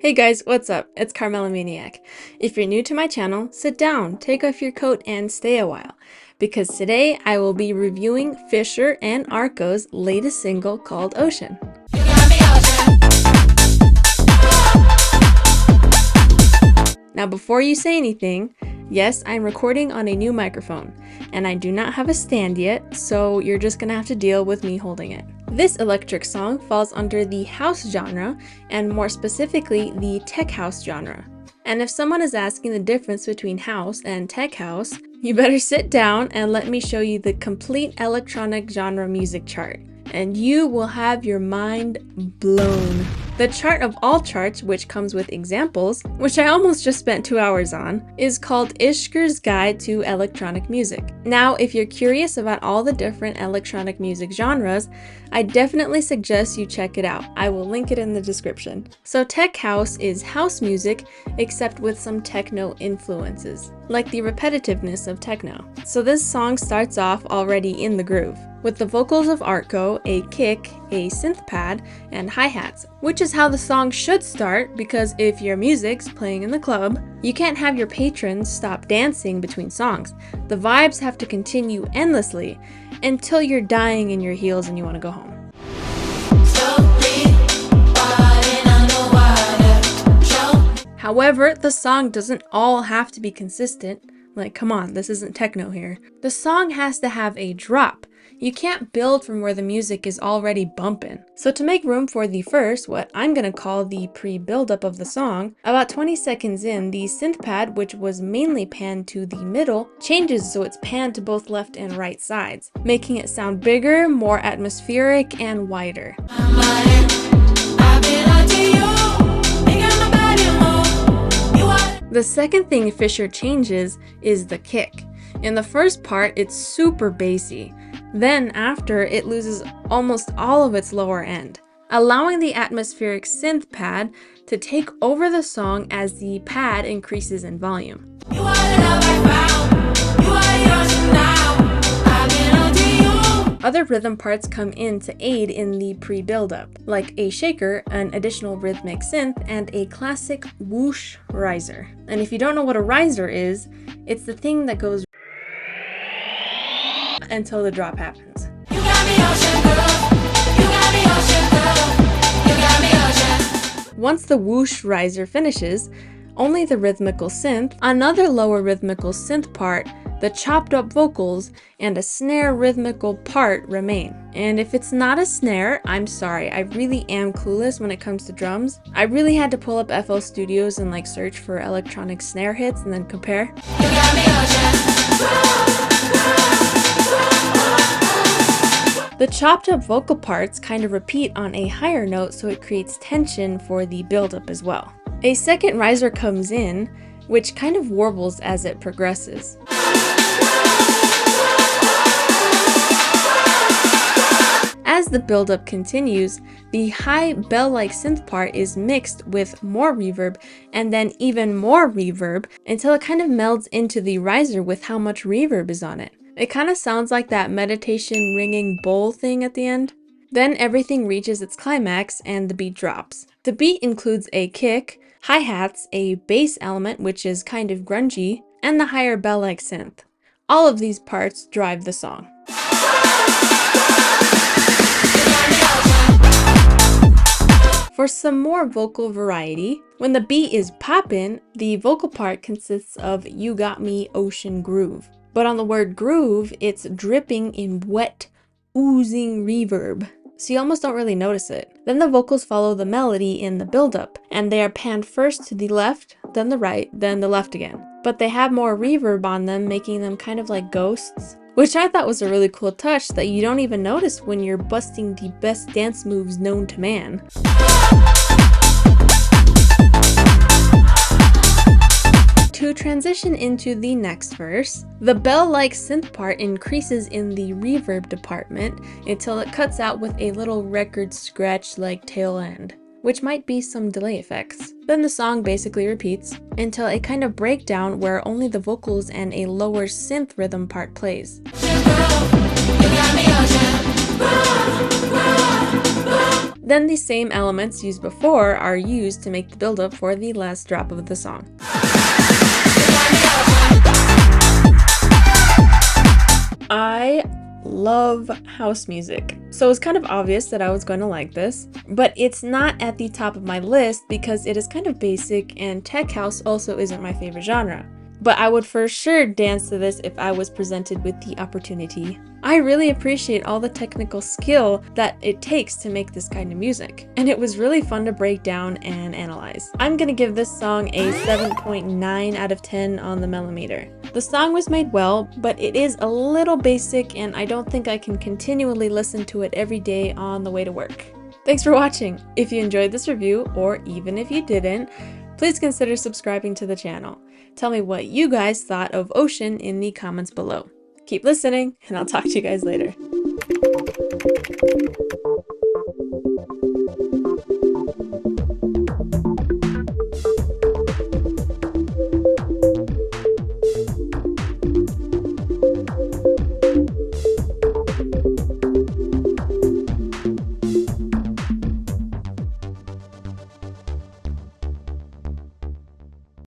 Hey guys, what's up? It's Carmela Maniac. If you're new to my channel, sit down, take off your coat, and stay a while. Because today I will be reviewing Fisher and Arco's latest single called Ocean. Now before you say anything, yes, I'm recording on a new microphone, and I do not have a stand yet, so you're just gonna have to deal with me holding it. This electric song falls under the house genre, and more specifically, the tech house genre. And if someone is asking the difference between house and tech house, you better sit down and let me show you the complete electronic genre music chart, and you will have your mind blown. The chart of all charts, which comes with examples, which I almost just spent 2 hours on, is called Ishker's Guide to Electronic Music. Now, if you're curious about all the different electronic music genres, I definitely suggest you check it out. I will link it in the description. So tech house is house music, except with some techno influences, like the repetitiveness of techno. So this song starts off already in the groove, with the vocals of Arco, a kick, a synth pad, and hi-hats, which is how the song should start, because if your music's playing in the club, you can't have your patrons stop dancing between songs. The vibes have to continue endlessly until you're dying in your heels and you want to go home. However, the song doesn't all have to be consistent. Like, come on, this isn't techno here. The song has to have a drop. You can't build from where the music is already bumping. So to make room for the first, what I'm gonna call the pre-build-up of the song, about 20 seconds in, the synth pad, which was mainly panned to the middle, changes so it's panned to both left and right sides, making it sound bigger, more atmospheric, and wider. The second thing Fisher changes is the kick. In the first part, it's super bassy. Then after, it loses almost all of its lower end, allowing the atmospheric synth pad to take over the song as the pad increases in volume. Other rhythm parts come in to aid in the pre-build-up, like a shaker, an additional rhythmic synth, and a classic whoosh riser. And if you don't know what a riser is, it's the thing that goes until the drop happens. Once the whoosh riser finishes, only the rhythmical synth, another lower rhythmical synth part, the chopped up vocals, and a snare rhythmical part remain. And if it's not a snare, I'm sorry, I really am clueless when it comes to drums. I really had to pull up FL Studios and search for electronic snare hits and then compare. The chopped up vocal parts kind of repeat on a higher note, so it creates tension for the build-up as well. A second riser comes in, which kind of warbles as it progresses. As the build-up continues, the high bell-like synth part is mixed with more reverb and then even more reverb until it kind of melds into the riser with how much reverb is on it. It kind of sounds like that meditation ringing bowl thing at the end. Then everything reaches its climax and the beat drops. The beat includes a kick, hi-hats, a bass element which is kind of grungy, and the higher bell-like synth. All of these parts drive the song. For some more vocal variety, when the beat is poppin', the vocal part consists of "You Got Me Ocean Groove." But on the word groove, it's dripping in wet, oozing reverb, so you almost don't really notice it. Then the vocals follow the melody in the build-up, and they are panned first to the left, then the right, then the left again. But they have more reverb on them, making them kind of like ghosts, which I thought was a really cool touch that you don't even notice when you're busting the best dance moves known to man. To transition into the next verse, the bell-like synth part increases in the reverb department until it cuts out with a little record scratch-like tail end, which might be some delay effects. Then the song basically repeats until a kind of breakdown where only the vocals and a lower synth rhythm part plays. Then the same elements used before are used to make the build-up for the last drop of the song. I love house music, so it's kind of obvious that I was going to like this, but it's not at the top of my list because it is kind of basic and tech house also isn't my favorite genre. But I would for sure dance to this if I was presented with the opportunity. I really appreciate all the technical skill that it takes to make this kind of music, and it was really fun to break down and analyze. I'm gonna give this song a 7.9 out of 10 on the millimeter. The song was made well, but it is a little basic and I don't think I can continually listen to it every day on the way to work. Thanks for watching! If you enjoyed this review, or even if you didn't, please consider subscribing to the channel. Tell me what you guys thought of Ocean in the comments below. Keep listening, and I'll talk to you guys later.